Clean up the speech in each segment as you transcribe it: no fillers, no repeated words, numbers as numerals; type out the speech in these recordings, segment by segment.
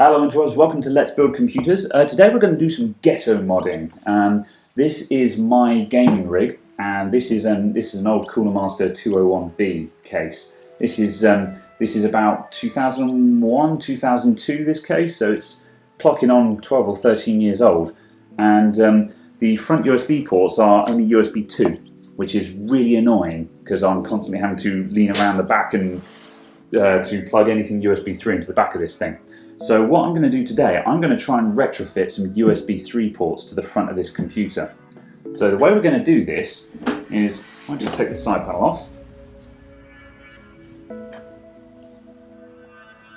Hello interwebs, welcome to Let's Build Computers. Today we're going to do some ghetto modding. This is my gaming rig, and this is an old Cooler Master 201B case. This is about 2001, 2002 this case, so it's clocking on 12 or 13 years old. And the front USB ports are only USB 2, which is really annoying because I'm constantly having to lean around the back and to plug anything USB 3 into the back of this thing. So what I'm going to do today, I'm going to try and retrofit some USB 3 ports to the front of this computer. So the way we're going to do this is, I'll just take the side panel off.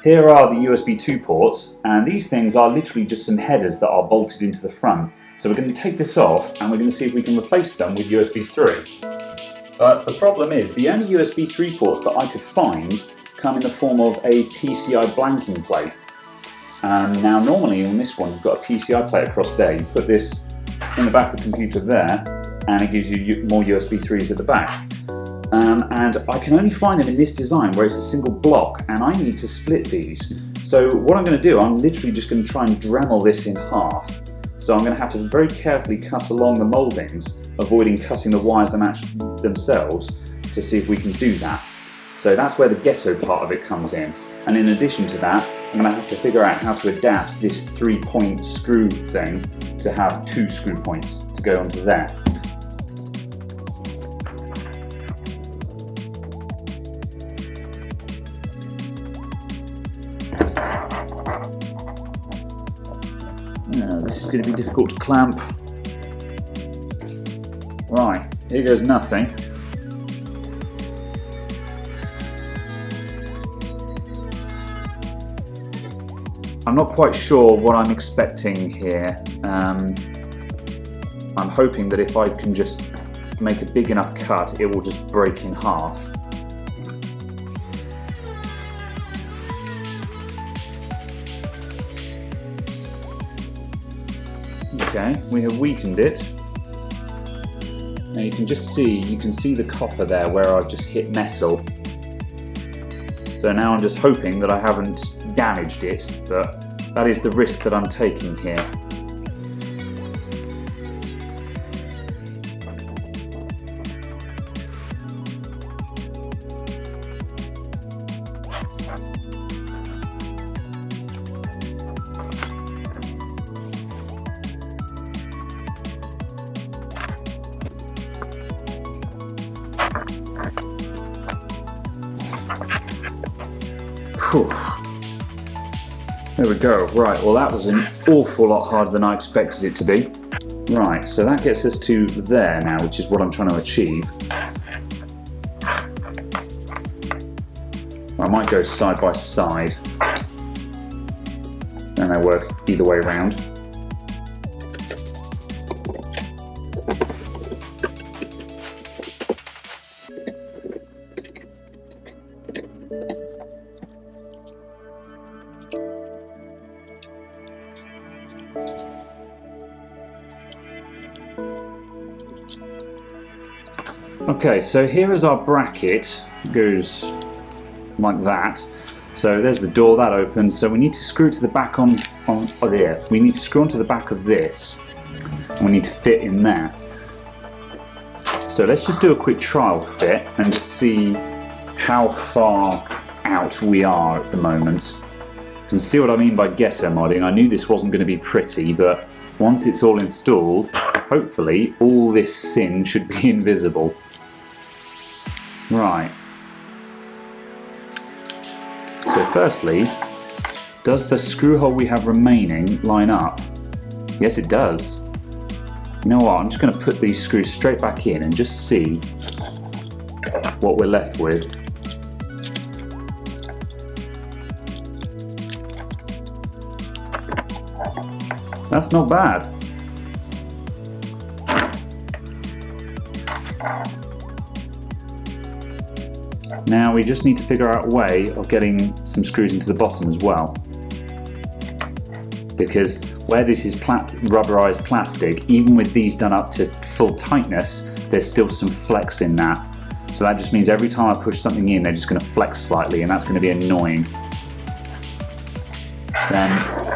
Here are the USB 2 ports, and these things are literally just some headers that are bolted into the front. So we're going to take this off and we're going to see if we can replace them with USB 3. But the problem is, the only USB 3 ports that I could find come in the form of a PCI blanking plate. Now normally on this one you've got a PCI plate across there, you put this in the back of the computer there and it gives you more USB 3s at the back. And I can only find them in this design where it's a single block, and I need to split these. So what I'm going to do, I'm literally just going to try and Dremel this in half. So I'm going to have to very carefully cut along the mouldings, avoiding cutting the wires themselves, to see if we can do that. So that's where the ghetto part of it comes in. And in addition to that, I'm going to have to figure out how to adapt this 3-point screw thing to have 2 screw points to go onto there. This is going to be difficult to clamp. Right, here goes nothing. I'm not quite sure what I'm expecting here. I'm hoping that if I can just make a big enough cut, it will just break in half. Okay, we have weakened it. Now you can see the copper there where I've just hit metal. So now I'm just hoping that I haven't damaged it, but that is the risk that I'm taking here. Whew. There we go. Right, well that was an awful lot harder than I expected it to be. Right, so that gets us to there now, which is what I'm trying to achieve. I might go side by side, and they work either way around. Okay, so here is our bracket. It goes like that. So there's the door that opens. So we need to screw to the back there. We need to screw onto the back of this. And we need to fit in there. So let's just do a quick trial fit and see how far out we are at the moment. You can see what I mean by ghetto modding. I knew this wasn't going to be pretty, but once it's all installed, hopefully all this sin should be invisible. Right. So firstly, does the screw hole we have remaining line up? Yes, it does. You know what, I'm just going to put these screws straight back in and just see what we're left with. That's not bad. Now we just need to figure out a way of getting some screws into the bottom as well. Because where this is rubberized plastic, even with these done up to full tightness, there's still some flex in that. So that just means every time I push something in, they're just going to flex slightly, and that's going to be annoying. then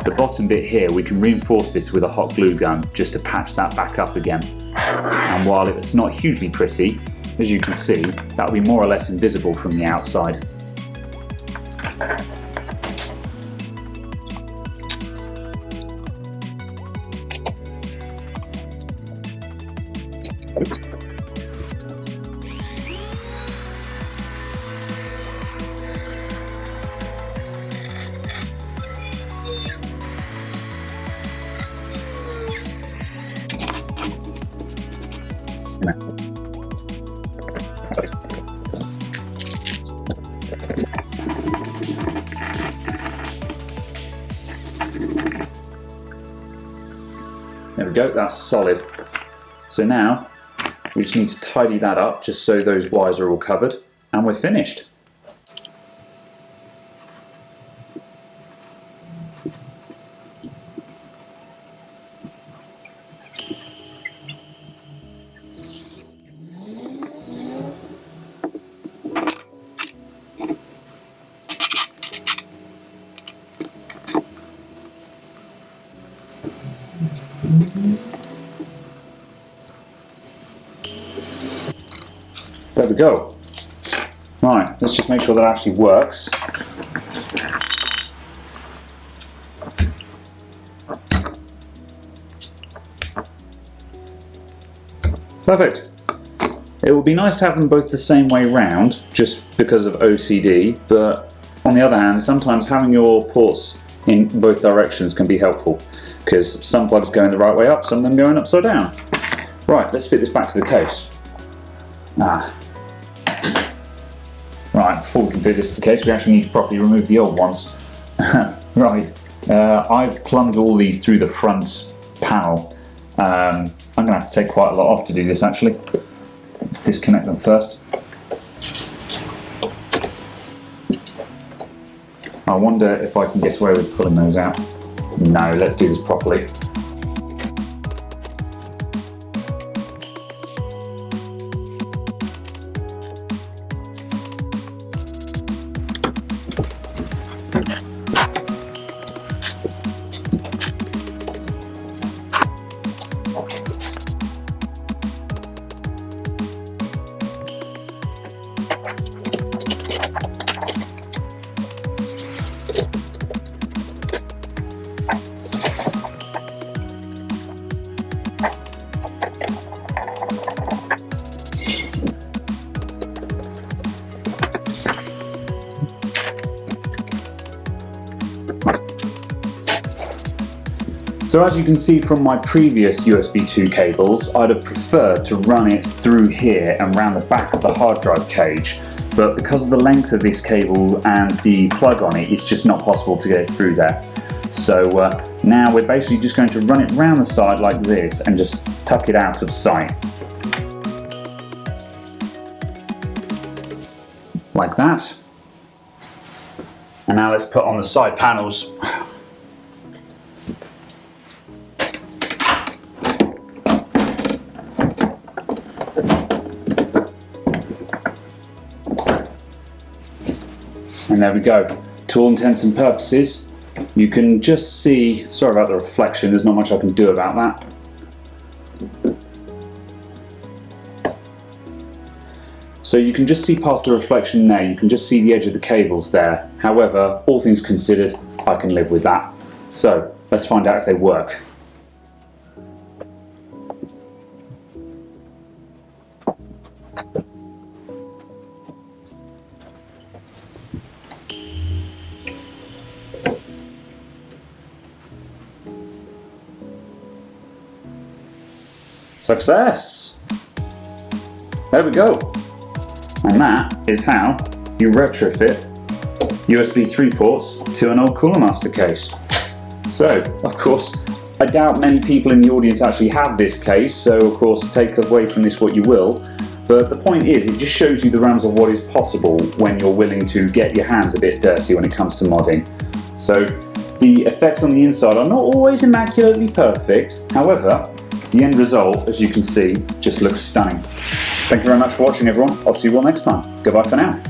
the bottom bit here, we can reinforce this with a hot glue gun just to patch that back up again. And while it's not hugely pretty, as you can see, that'll be more or less invisible from the outside. There we go, that's solid. So now we just need to tidy that up just so those wires are all covered, and we're finished. There we go. Right, let's just make sure that actually works. Perfect. It would be nice to have them both the same way round, just because of OCD, but on the other hand, sometimes having your ports in both directions can be helpful, because some plugs going the right way up, some of them going upside down. Right, let's fit this back to the case. Right, before we can fit this to the case, we actually need to properly remove the old ones. Right, I've plumbed all these through the front panel. I'm going to have to take quite a lot off to do this actually. Let's disconnect them first. I wonder if I can get away with pulling those out. No, let's do this properly. So as you can see from my previous USB 2 cables, I'd have preferred to run it through here and round the back of the hard drive cage, but because of the length of this cable and the plug on it, it's just not possible to get it through there. So now we're basically just going to run it round the side like this and just tuck it out of sight. Like that. And now let's put on the side panels. And there we go. To all intents and purposes, you can just see, sorry about the reflection, there's not much I can do about that. So you can just see past the reflection there, you can just see the edge of the cables there. However, all things considered, I can live with that. So let's find out if they work. Success! There we go. And that is how you retrofit USB 3 ports to an old Cooler Master case. So, of course, I doubt many people in the audience actually have this case, so of course take away from this what you will. But the point is, it just shows you the realms of what is possible when you're willing to get your hands a bit dirty when it comes to modding. So, the effects on the inside are not always immaculately perfect, however, the end result, as you can see, just looks stunning. Thank you very much for watching, everyone. I'll see you all next time. Goodbye for now.